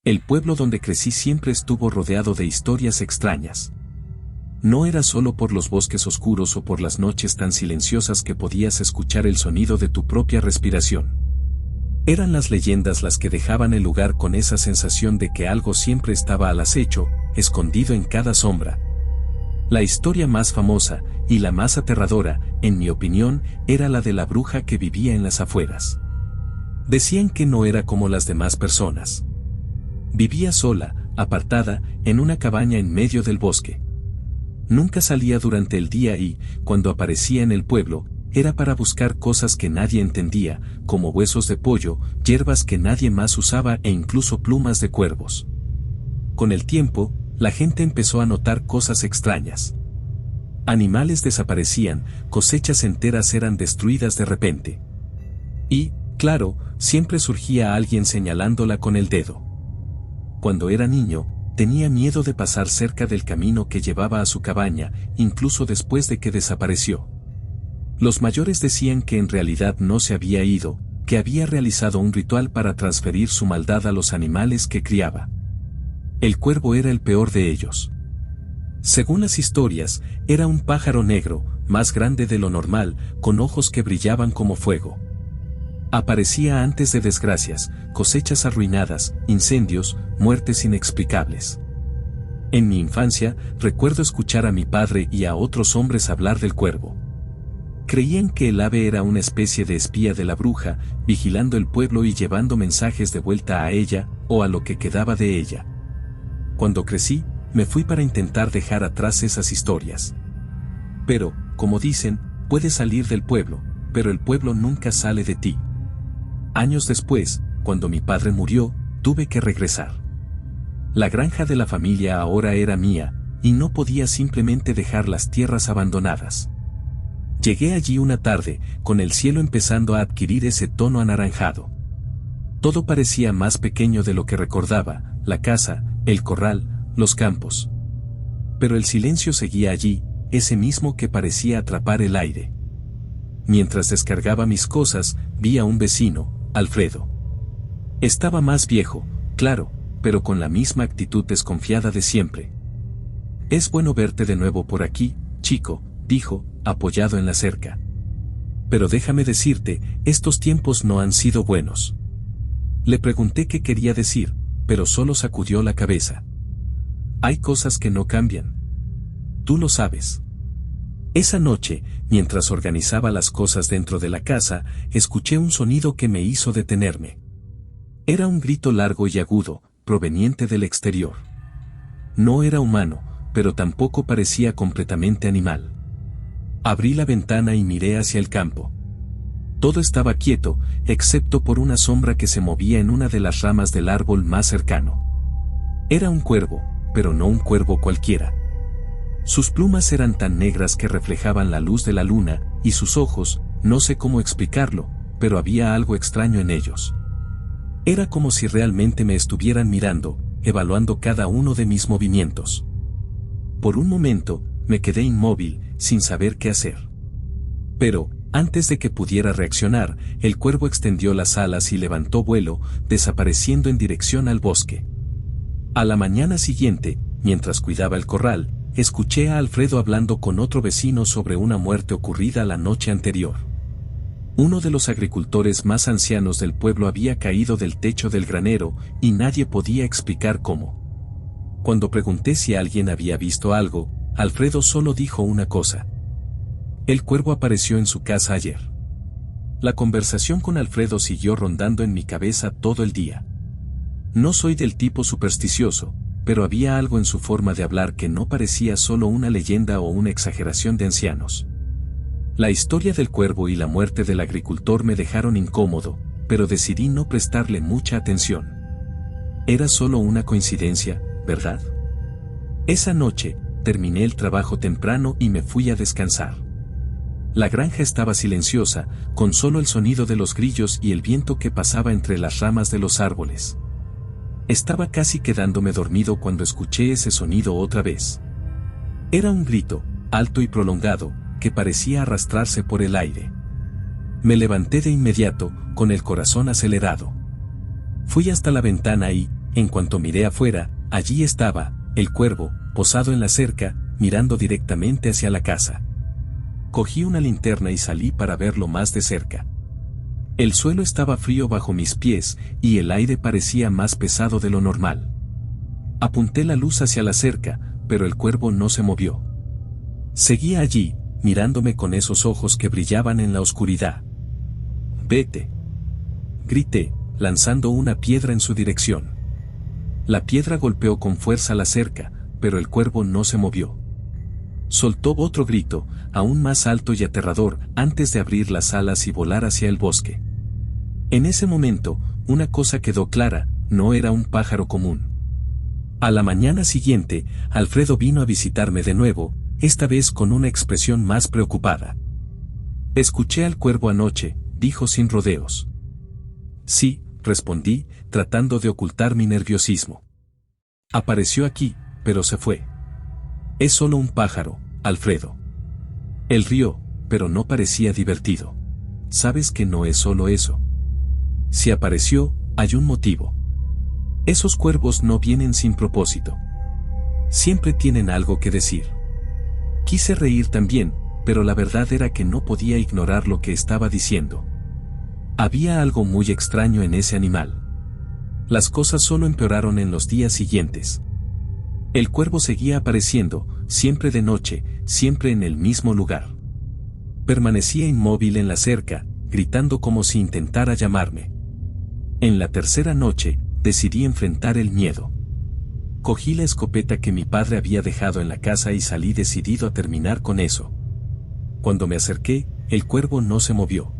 El pueblo donde crecí siempre estuvo rodeado de historias extrañas. No era solo por los bosques oscuros o por las noches tan silenciosas que podías escuchar el sonido de tu propia respiración. Eran las leyendas las que dejaban el lugar con esa sensación de que algo siempre estaba al acecho, escondido en cada sombra. La historia más famosa, y la más aterradora, en mi opinión, era la de la bruja que vivía en las afueras. Decían que no era como las demás personas. Vivía sola, apartada, en una cabaña en medio del bosque. Nunca salía durante el día y, cuando aparecía en el pueblo, era para buscar cosas que nadie entendía, como huesos de pollo, hierbas que nadie más usaba e incluso plumas de cuervos. Con el tiempo, la gente empezó a notar cosas extrañas. Animales desaparecían, cosechas enteras eran destruidas de repente. Y, claro, siempre surgía alguien señalándola con el dedo. Cuando era niño, tenía miedo de pasar cerca del camino que llevaba a su cabaña, incluso después de que desapareció. Los mayores decían que en realidad no se había ido, que había realizado un ritual para transferir su maldad a los animales que criaba. El cuervo era el peor de ellos. Según las historias, era un pájaro negro, más grande de lo normal, con ojos que brillaban como fuego. Aparecía antes de desgracias, cosechas arruinadas, incendios, muertes inexplicables. En mi infancia, recuerdo escuchar a mi padre y a otros hombres hablar del cuervo. Creían que el ave era una especie de espía de la bruja, vigilando el pueblo y llevando mensajes de vuelta a ella, o a lo que quedaba de ella. Cuando crecí, me fui para intentar dejar atrás esas historias. Pero, como dicen, puedes salir del pueblo, pero el pueblo nunca sale de ti. Años después, cuando mi padre murió, tuve que regresar. La granja de la familia ahora era mía, y no podía simplemente dejar las tierras abandonadas. Llegué allí una tarde, con el cielo empezando a adquirir ese tono anaranjado. Todo parecía más pequeño de lo que recordaba, la casa, el corral, los campos. Pero el silencio seguía allí, ese mismo que parecía atrapar el aire. Mientras descargaba mis cosas, vi a un vecino, Alfredo. Estaba más viejo, claro, pero con la misma actitud desconfiada de siempre. «Es bueno verte de nuevo por aquí, chico», dijo, apoyado en la cerca. «Pero déjame decirte, estos tiempos no han sido buenos». Le pregunté qué quería decir, pero solo sacudió la cabeza. «Hay cosas que no cambian. Tú lo sabes». Esa noche, mientras organizaba las cosas dentro de la casa, escuché un sonido que me hizo detenerme. Era un grito largo y agudo, proveniente del exterior. No era humano, pero tampoco parecía completamente animal. Abrí la ventana y miré hacia el campo. Todo estaba quieto, excepto por una sombra que se movía en una de las ramas del árbol más cercano. Era un cuervo, pero no un cuervo cualquiera. Sus plumas eran tan negras que reflejaban la luz de la luna, y sus ojos, no sé cómo explicarlo, pero había algo extraño en ellos. Era como si realmente me estuvieran mirando, evaluando cada uno de mis movimientos. Por un momento, me quedé inmóvil, sin saber qué hacer. Pero, antes de que pudiera reaccionar, el cuervo extendió las alas y levantó vuelo, desapareciendo en dirección al bosque. A la mañana siguiente, mientras cuidaba el corral, escuché a Alfredo hablando con otro vecino sobre una muerte ocurrida la noche anterior. Uno de los agricultores más ancianos del pueblo había caído del techo del granero, y nadie podía explicar cómo. Cuando pregunté si alguien había visto algo, Alfredo solo dijo una cosa: «El cuervo apareció en su casa ayer». La conversación con Alfredo siguió rondando en mi cabeza todo el día. No soy del tipo supersticioso, pero había algo en su forma de hablar que no parecía solo una leyenda o una exageración de ancianos. La historia del cuervo y la muerte del agricultor me dejaron incómodo, pero decidí no prestarle mucha atención. Era solo una coincidencia, ¿verdad? Esa noche, terminé el trabajo temprano y me fui a descansar. La granja estaba silenciosa, con solo el sonido de los grillos y el viento que pasaba entre las ramas de los árboles. Estaba casi quedándome dormido cuando escuché ese sonido otra vez. Era un grito, alto y prolongado, que parecía arrastrarse por el aire. Me levanté de inmediato, con el corazón acelerado. Fui hasta la ventana y, en cuanto miré afuera, allí estaba, el cuervo, posado en la cerca, mirando directamente hacia la casa. Cogí una linterna y salí para verlo más de cerca. El suelo estaba frío bajo mis pies, y el aire parecía más pesado de lo normal. Apunté la luz hacia la cerca, pero el cuervo no se movió. Seguía allí, mirándome con esos ojos que brillaban en la oscuridad. «Vete», grité, lanzando una piedra en su dirección. La piedra golpeó con fuerza la cerca, pero el cuervo no se movió. Soltó otro grito, aún más alto y aterrador, antes de abrir las alas y volar hacia el bosque. En ese momento, una cosa quedó clara: no era un pájaro común. A la mañana siguiente, Alfredo vino a visitarme de nuevo, esta vez con una expresión más preocupada. «Escuché al cuervo anoche», dijo sin rodeos. «Sí», respondí, tratando de ocultar mi nerviosismo. «Apareció aquí, pero se fue. Es solo un pájaro, Alfredo». Él rió, pero no parecía divertido. «Sabes que no es solo eso. Si apareció, hay un motivo. Esos cuervos no vienen sin propósito. Siempre tienen algo que decir». Quise reír también, pero la verdad era que no podía ignorar lo que estaba diciendo. Había algo muy extraño en ese animal. Las cosas solo empeoraron en los días siguientes. El cuervo seguía apareciendo, siempre de noche, siempre en el mismo lugar. Permanecía inmóvil en la cerca, gritando como si intentara llamarme. En la tercera noche, decidí enfrentar el miedo. Cogí la escopeta que mi padre había dejado en la casa y salí decidido a terminar con eso. Cuando me acerqué, el cuervo no se movió.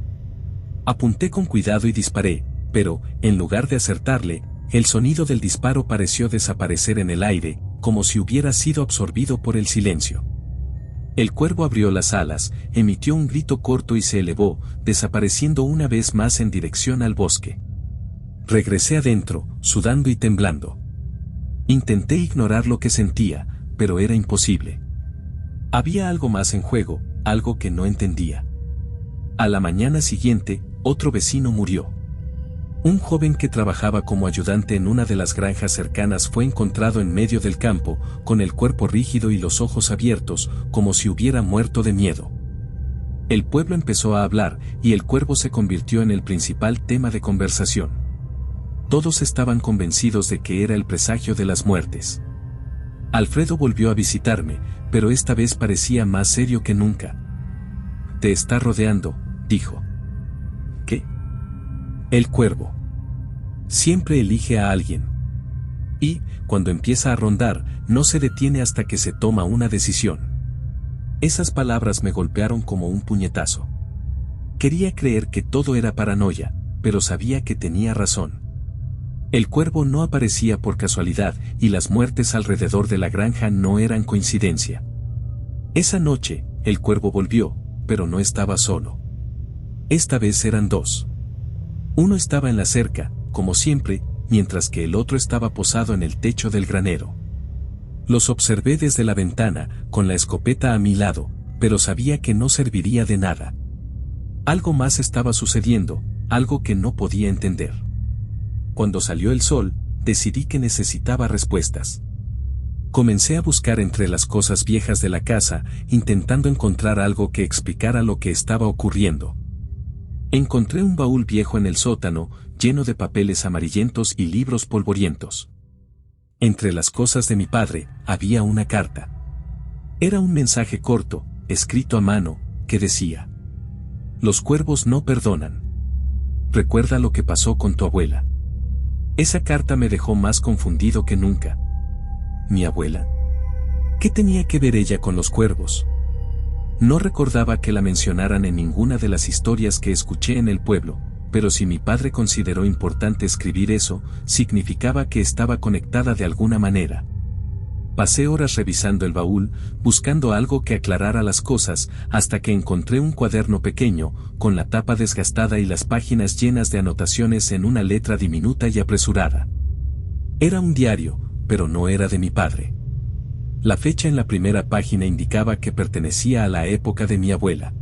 Apunté con cuidado y disparé, pero, en lugar de acertarle, el sonido del disparo pareció desaparecer en el aire, como si hubiera sido absorbido por el silencio. El cuervo abrió las alas, emitió un grito corto y se elevó, desapareciendo una vez más en dirección al bosque. Regresé adentro, sudando y temblando. Intenté ignorar lo que sentía, pero era imposible. Había algo más en juego, algo que no entendía. A la mañana siguiente, otro vecino murió. Un joven que trabajaba como ayudante en una de las granjas cercanas fue encontrado en medio del campo, con el cuerpo rígido y los ojos abiertos, como si hubiera muerto de miedo. El pueblo empezó a hablar, y el cuervo se convirtió en el principal tema de conversación. Todos estaban convencidos de que era el presagio de las muertes. Alfredo volvió a visitarme, pero esta vez parecía más serio que nunca. «Te está rodeando», dijo. «¿Qué?» «El cuervo. Siempre elige a alguien. Y, cuando empieza a rondar, no se detiene hasta que se toma una decisión». Esas palabras me golpearon como un puñetazo. Quería creer que todo era paranoia, pero sabía que tenía razón. El cuervo no aparecía por casualidad, y las muertes alrededor de la granja no eran coincidencia. Esa noche, el cuervo volvió, pero no estaba solo. Esta vez eran dos. Uno estaba en la cerca, como siempre, mientras que el otro estaba posado en el techo del granero. Los observé desde la ventana, con la escopeta a mi lado, pero sabía que no serviría de nada. Algo más estaba sucediendo, algo que no podía entender. Cuando salió el sol, decidí que necesitaba respuestas. Comencé a buscar entre las cosas viejas de la casa, intentando encontrar algo que explicara lo que estaba ocurriendo. Encontré un baúl viejo en el sótano, lleno de papeles amarillentos y libros polvorientos. Entre las cosas de mi padre, había una carta. Era un mensaje corto, escrito a mano, que decía: «Los cuervos no perdonan. Recuerda lo que pasó con tu abuela». Esa carta me dejó más confundido que nunca. ¿Mi abuela? ¿Qué tenía que ver ella con los cuervos? No recordaba que la mencionaran en ninguna de las historias que escuché en el pueblo, pero si mi padre consideró importante escribir eso, significaba que estaba conectada de alguna manera. Pasé horas revisando el baúl, buscando algo que aclarara las cosas, hasta que encontré un cuaderno pequeño, con la tapa desgastada y las páginas llenas de anotaciones en una letra diminuta y apresurada. Era un diario, pero no era de mi padre. La fecha en la primera página indicaba que pertenecía a la época de mi abuela.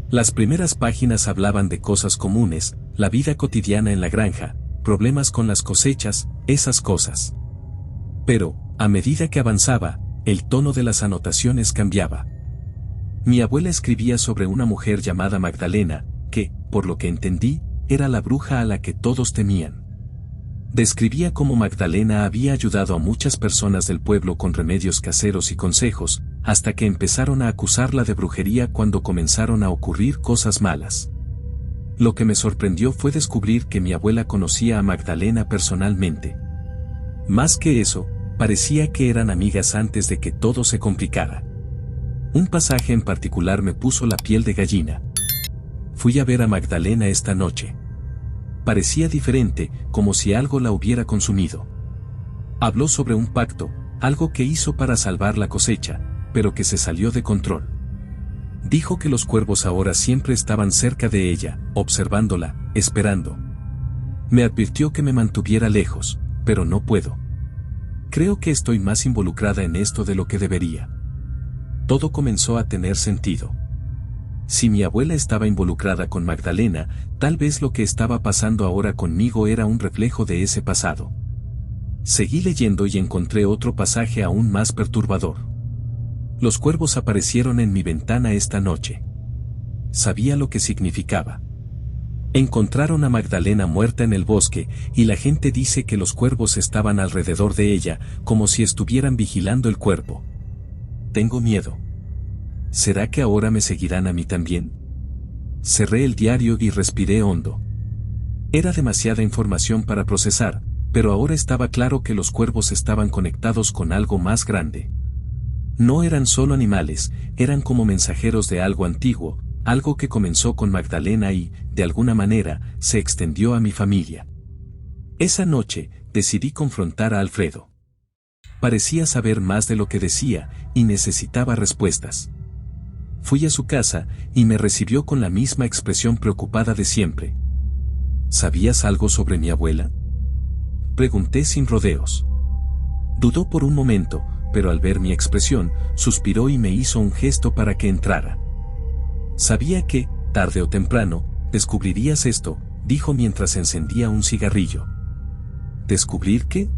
Las primeras páginas hablaban de cosas comunes, la vida cotidiana en la granja, problemas con las cosechas, esas cosas. Pero, a medida que avanzaba, el tono de las anotaciones cambiaba. Mi abuela escribía sobre una mujer llamada Magdalena, que, por lo que entendí, era la bruja a la que todos temían. Describía cómo Magdalena había ayudado a muchas personas del pueblo con remedios caseros y consejos, hasta que empezaron a acusarla de brujería cuando comenzaron a ocurrir cosas malas. Lo que me sorprendió fue descubrir que mi abuela conocía a Magdalena personalmente. Más que eso, parecía que eran amigas antes de que todo se complicara. Un pasaje en particular me puso la piel de gallina. Fui a ver a Magdalena esta noche. Parecía diferente, como si algo la hubiera consumido. Habló sobre un pacto, algo que hizo para salvar la cosecha, pero que se salió de control. Dijo que los cuervos ahora siempre estaban cerca de ella, observándola, esperando. Me advirtió que me mantuviera lejos, pero no puedo. Creo que estoy más involucrada en esto de lo que debería. Todo comenzó a tener sentido. Si mi abuela estaba involucrada con Magdalena, tal vez lo que estaba pasando ahora conmigo era un reflejo de ese pasado. Seguí leyendo y encontré otro pasaje aún más perturbador. Los cuervos aparecieron en mi ventana esta noche. Sabía lo que significaba. Encontraron a Magdalena muerta en el bosque, y la gente dice que los cuervos estaban alrededor de ella, como si estuvieran vigilando el cuerpo. Tengo miedo. ¿Será que ahora me seguirán a mí también? Cerré el diario y respiré hondo. Era demasiada información para procesar, pero ahora estaba claro que los cuervos estaban conectados con algo más grande. No eran solo animales, eran como mensajeros de algo antiguo, algo que comenzó con Magdalena y, de alguna manera, se extendió a mi familia. Esa noche, decidí confrontar a Alfredo. Parecía saber más de lo que decía, y necesitaba respuestas. Fui a su casa, y me recibió con la misma expresión preocupada de siempre. ¿Sabías algo sobre mi abuela? Pregunté sin rodeos. Dudó por un momento, pero al ver mi expresión, suspiró y me hizo un gesto para que entrara. Sabía que, tarde o temprano, descubrirías esto, dijo mientras encendía un cigarrillo. ¿Descubrir qué?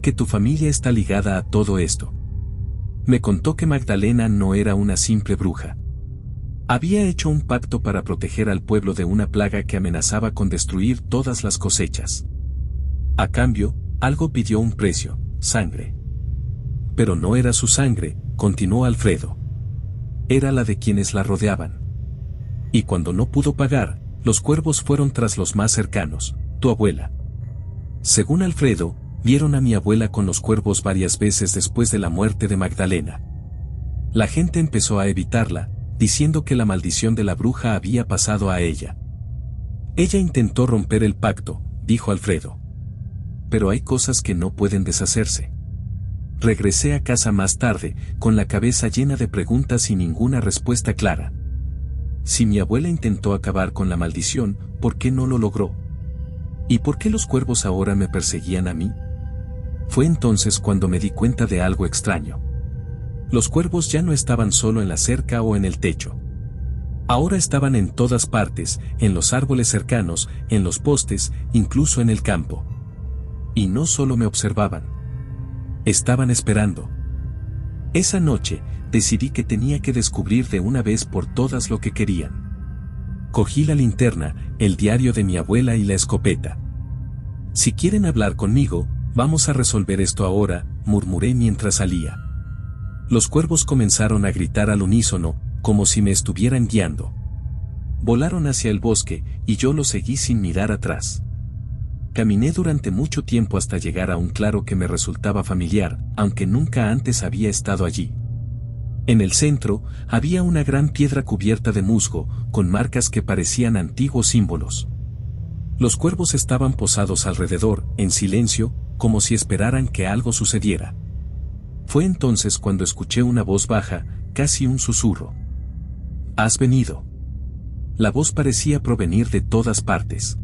Que tu familia está ligada a todo esto. Me contó que Magdalena no era una simple bruja. Había hecho un pacto para proteger al pueblo de una plaga que amenazaba con destruir todas las cosechas. A cambio, algo pidió un precio: sangre. Pero no era su sangre, continuó Alfredo. Era la de quienes la rodeaban. Y cuando no pudo pagar, los cuervos fueron tras los más cercanos, tu abuela. Según Alfredo, vieron a mi abuela con los cuervos varias veces después de la muerte de Magdalena. La gente empezó a evitarla, diciendo que la maldición de la bruja había pasado a ella. Ella intentó romper el pacto, dijo Alfredo. Pero hay cosas que no pueden deshacerse. Regresé a casa más tarde, con la cabeza llena de preguntas y ninguna respuesta clara. Si mi abuela intentó acabar con la maldición, ¿por qué no lo logró? ¿Y por qué los cuervos ahora me perseguían a mí? Fue entonces cuando me di cuenta de algo extraño. Los cuervos ya no estaban solo en la cerca o en el techo. Ahora estaban en todas partes, en los árboles cercanos, en los postes, incluso en el campo. Y no solo me observaban. Estaban esperando. Esa noche, decidí que tenía que descubrir de una vez por todas lo que querían. Cogí la linterna, el diario de mi abuela y la escopeta. Si quieren hablar conmigo, vamos a resolver esto ahora, murmuré mientras salía. Los cuervos comenzaron a gritar al unísono, como si me estuvieran guiando. Volaron hacia el bosque, y yo los seguí sin mirar atrás. Caminé durante mucho tiempo hasta llegar a un claro que me resultaba familiar, aunque nunca antes había estado allí. En el centro, había una gran piedra cubierta de musgo, con marcas que parecían antiguos símbolos. Los cuervos estaban posados alrededor, en silencio, como si esperaran que algo sucediera. Fue entonces cuando escuché una voz baja, casi un susurro. ¿Has venido? La voz parecía provenir de todas partes.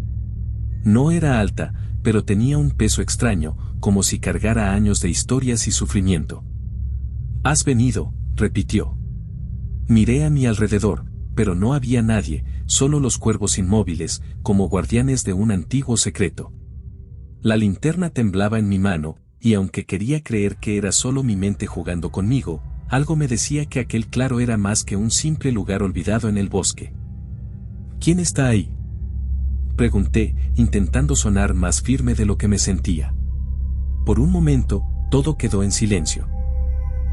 No era alta, pero tenía un peso extraño, como si cargara años de historias y sufrimiento. «Has venido», repitió. Miré a mi alrededor, pero no había nadie, solo los cuervos inmóviles, como guardianes de un antiguo secreto. La linterna temblaba en mi mano, y aunque quería creer que era solo mi mente jugando conmigo, algo me decía que aquel claro era más que un simple lugar olvidado en el bosque. ¿Quién está ahí?, pregunté, intentando sonar más firme de lo que me sentía. Por un momento, todo quedó en silencio.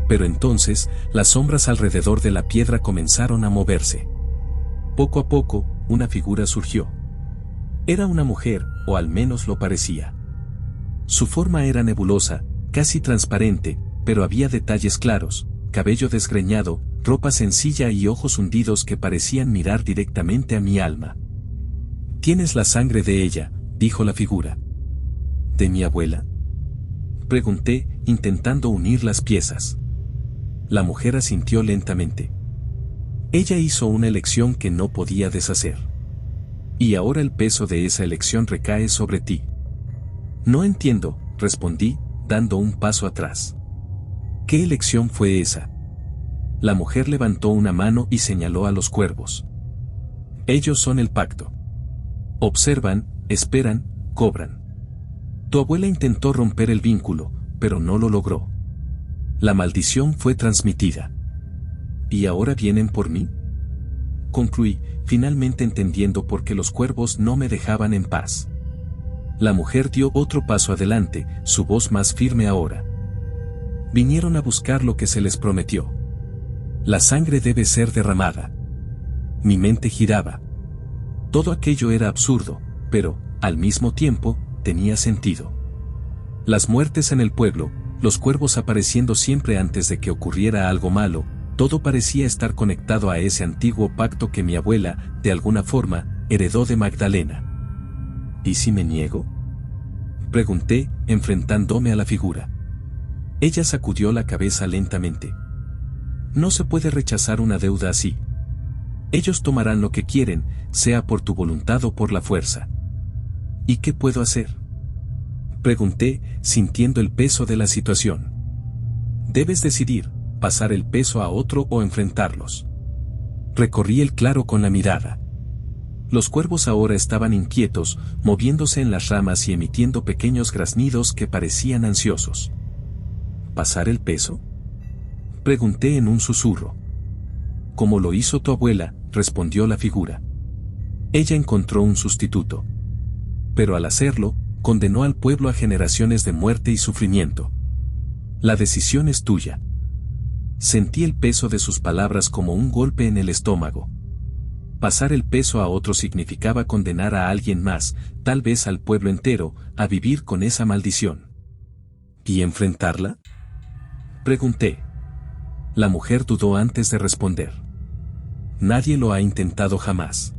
Pero entonces, las sombras alrededor de la piedra comenzaron a moverse. Poco a poco, una figura surgió. Era una mujer, o al menos lo parecía. Su forma era nebulosa, casi transparente, pero había detalles claros: cabello desgreñado, ropa sencilla y ojos hundidos que parecían mirar directamente a mi alma. «Tienes la sangre de ella», dijo la figura. «¿De mi abuela?», pregunté, intentando unir las piezas. La mujer asintió lentamente. Ella hizo una elección que no podía deshacer. Y ahora el peso de esa elección recae sobre ti. No entiendo, respondí, dando un paso atrás. ¿Qué elección fue esa? La mujer levantó una mano y señaló a los cuervos. Ellos son el pacto. Observan, esperan, cobran. Tu abuela intentó romper el vínculo, pero no lo logró. La maldición fue transmitida. ¿Y ahora vienen por mí?, concluí, finalmente entendiendo por qué los cuervos no me dejaban en paz. La mujer dio otro paso adelante, su voz más firme ahora. Vinieron a buscar lo que se les prometió. La sangre debe ser derramada. Mi mente giraba. Todo aquello era absurdo, pero, al mismo tiempo, tenía sentido. Las muertes en el pueblo, los cuervos apareciendo siempre antes de que ocurriera algo malo, todo parecía estar conectado a ese antiguo pacto que mi abuela, de alguna forma, heredó de Magdalena. ¿Y si me niego?, pregunté, enfrentándome a la figura. Ella sacudió la cabeza lentamente. No se puede rechazar una deuda así. Ellos tomarán lo que quieren, sea por tu voluntad o por la fuerza. ¿Y qué puedo hacer?, pregunté, sintiendo el peso de la situación. Debes decidir, pasar el peso a otro o enfrentarlos. Recorrí el claro con la mirada. Los cuervos ahora estaban inquietos, moviéndose en las ramas y emitiendo pequeños graznidos que parecían ansiosos. ¿Pasar el peso?, pregunté en un susurro. Como lo hizo tu abuela, respondió la figura. Ella encontró un sustituto. Pero al hacerlo, condenó al pueblo a generaciones de muerte y sufrimiento. La decisión es tuya. Sentí el peso de sus palabras como un golpe en el estómago. Pasar el peso a otro significaba condenar a alguien más, tal vez al pueblo entero, a vivir con esa maldición. ¿Y enfrentarla?, pregunté. La mujer dudó antes de responder. Nadie lo ha intentado jamás.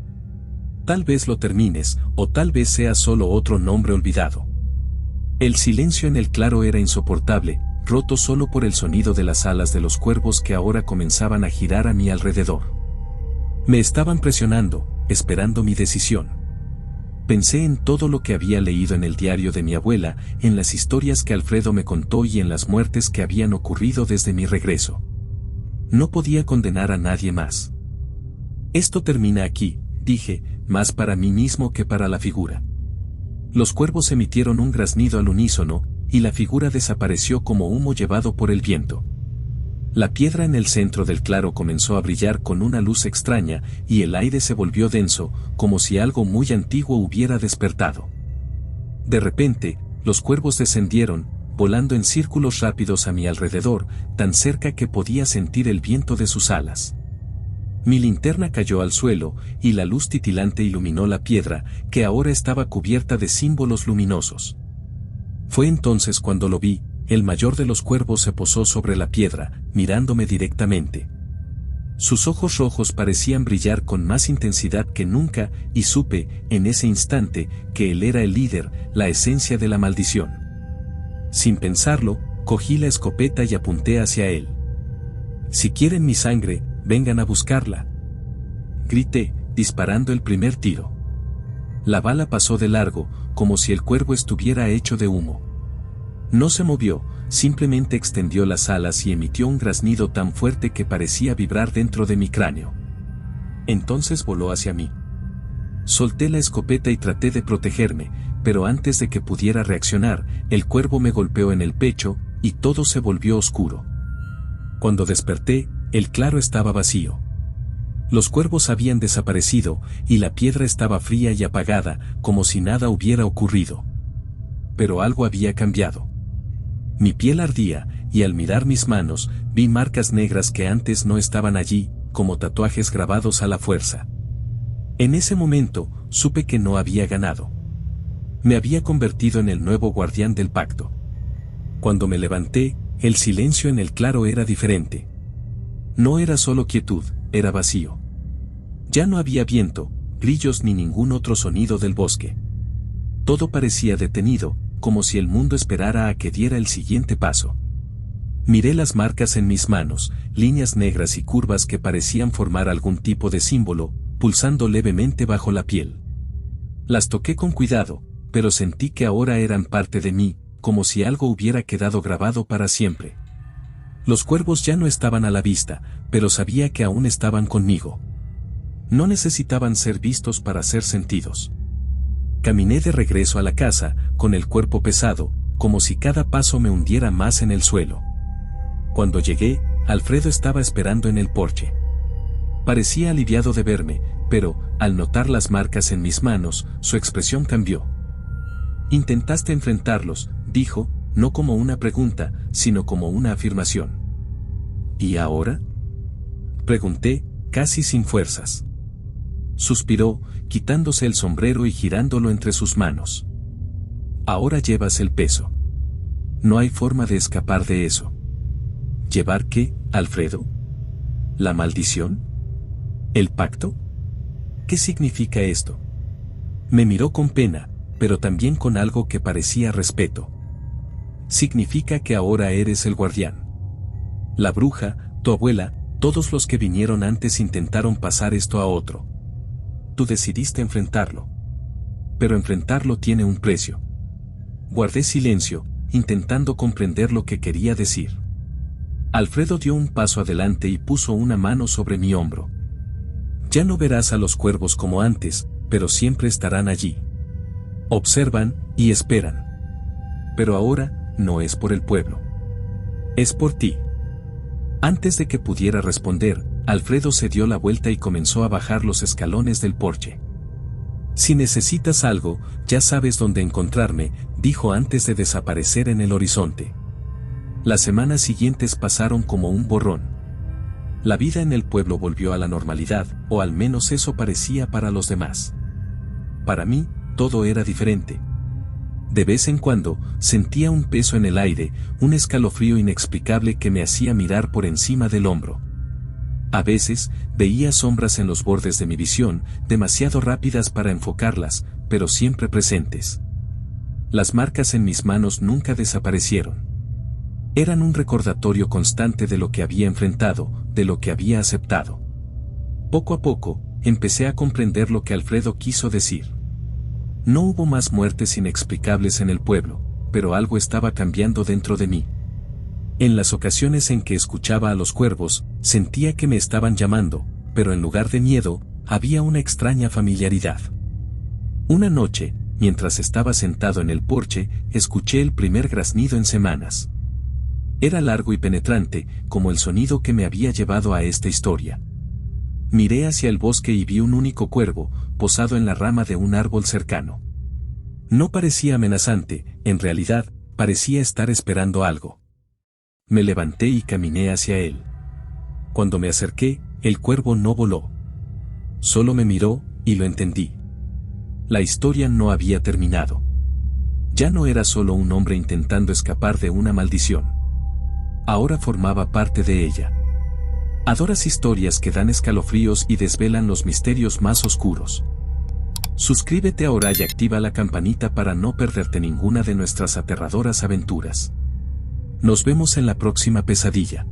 Tal vez lo termines, o tal vez sea solo otro nombre olvidado. El silencio en el claro era insoportable, roto solo por el sonido de las alas de los cuervos que ahora comenzaban a girar a mi alrededor. Me estaban presionando, esperando mi decisión. Pensé en todo lo que había leído en el diario de mi abuela, en las historias que Alfredo me contó y en las muertes que habían ocurrido desde mi regreso. No podía condenar a nadie más. Esto termina aquí, dije, más para mí mismo que para la figura. Los cuervos emitieron un graznido al unísono, y la figura desapareció como humo llevado por el viento. La piedra en el centro del claro comenzó a brillar con una luz extraña, y el aire se volvió denso, como si algo muy antiguo hubiera despertado. De repente, los cuervos descendieron, volando en círculos rápidos a mi alrededor, tan cerca que podía sentir el viento de sus alas. Mi linterna cayó al suelo, y la luz titilante iluminó la piedra, que ahora estaba cubierta de símbolos luminosos. Fue entonces cuando lo vi. El mayor de los cuervos se posó sobre la piedra, mirándome directamente. Sus ojos rojos parecían brillar con más intensidad que nunca, y supe, en ese instante, que él era el líder, la esencia de la maldición. Sin pensarlo, cogí la escopeta y apunté hacia él. «Si quieren mi sangre, vengan a buscarla», grité, disparando el primer tiro. La bala pasó de largo, como si el cuervo estuviera hecho de humo. No se movió, simplemente extendió las alas y emitió un graznido tan fuerte que parecía vibrar dentro de mi cráneo. Entonces voló hacia mí. Solté la escopeta y traté de protegerme, pero antes de que pudiera reaccionar, el cuervo me golpeó en el pecho, y todo se volvió oscuro. Cuando desperté, el claro estaba vacío. Los cuervos habían desaparecido, y la piedra estaba fría y apagada, como si nada hubiera ocurrido. Pero algo había cambiado. Mi piel ardía, y al mirar mis manos, vi marcas negras que antes no estaban allí, como tatuajes grabados a la fuerza. En ese momento, supe que no había ganado. Me había convertido en el nuevo guardián del pacto. Cuando me levanté, el silencio en el claro era diferente. No era solo quietud, era vacío. Ya no había viento, grillos ni ningún otro sonido del bosque. Todo parecía detenido, como si el mundo esperara a que diera el siguiente paso. Miré las marcas en mis manos, líneas negras y curvas que parecían formar algún tipo de símbolo, pulsando levemente bajo la piel. Las toqué con cuidado, pero sentí que ahora eran parte de mí, como si algo hubiera quedado grabado para siempre. Los cuervos ya no estaban a la vista, pero sabía que aún estaban conmigo. No necesitaban ser vistos para ser sentidos. Caminé de regreso a la casa, con el cuerpo pesado, como si cada paso me hundiera más en el suelo. Cuando llegué, Alfredo estaba esperando en el porche. Parecía aliviado de verme, pero, al notar las marcas en mis manos, su expresión cambió. «Intentaste enfrentarlos», dijo, no como una pregunta, sino como una afirmación. «¿Y ahora?», pregunté, casi sin fuerzas. Suspiró, quitándose el sombrero y girándolo entre sus manos. «Ahora llevas el peso. No hay forma de escapar de eso». ¿Llevar qué, Alfredo? ¿La maldición? ¿El pacto? ¿Qué significa esto? Me miró con pena, pero también con algo que parecía respeto. Significa que ahora eres el guardián. La bruja, tu abuela, todos los que vinieron antes intentaron pasar esto a otro. Tú decidiste enfrentarlo. Pero enfrentarlo tiene un precio. Guardé silencio, intentando comprender lo que quería decir. Alfredo dio un paso adelante y puso una mano sobre mi hombro. Ya no verás a los cuervos como antes, pero siempre estarán allí. Observan y esperan. Pero ahora, no es por el pueblo. Es por ti. Antes de que pudiera responder, Alfredo se dio la vuelta y comenzó a bajar los escalones del porche. Si necesitas algo, ya sabes dónde encontrarme, dijo antes de desaparecer en el horizonte. Las semanas siguientes pasaron como un borrón. La vida en el pueblo volvió a la normalidad, o al menos eso parecía para los demás. Para mí, todo era diferente. De vez en cuando, sentía un peso en el aire, un escalofrío inexplicable que me hacía mirar por encima del hombro. A veces, veía sombras en los bordes de mi visión, demasiado rápidas para enfocarlas, pero siempre presentes. Las marcas en mis manos nunca desaparecieron. Eran un recordatorio constante de lo que había enfrentado, de lo que había aceptado. Poco a poco, empecé a comprender lo que Alfredo quiso decir. No hubo más muertes inexplicables en el pueblo, pero algo estaba cambiando dentro de mí. En las ocasiones en que escuchaba a los cuervos, sentía que me estaban llamando, pero en lugar de miedo, había una extraña familiaridad. Una noche, mientras estaba sentado en el porche, escuché el primer graznido en semanas. Era largo y penetrante, como el sonido que me había llevado a esta historia. Miré hacia el bosque y vi un único cuervo, posado en la rama de un árbol cercano. No parecía amenazante, en realidad, parecía estar esperando algo. Me levanté y caminé hacia él. Cuando me acerqué, el cuervo no voló. Solo me miró, y lo entendí. La historia no había terminado. Ya no era solo un hombre intentando escapar de una maldición. Ahora formaba parte de ella. ¿Adoras historias que dan escalofríos y desvelan los misterios más oscuros? Suscríbete ahora y activa la campanita para no perderte ninguna de nuestras aterradoras aventuras. Nos vemos en la próxima pesadilla.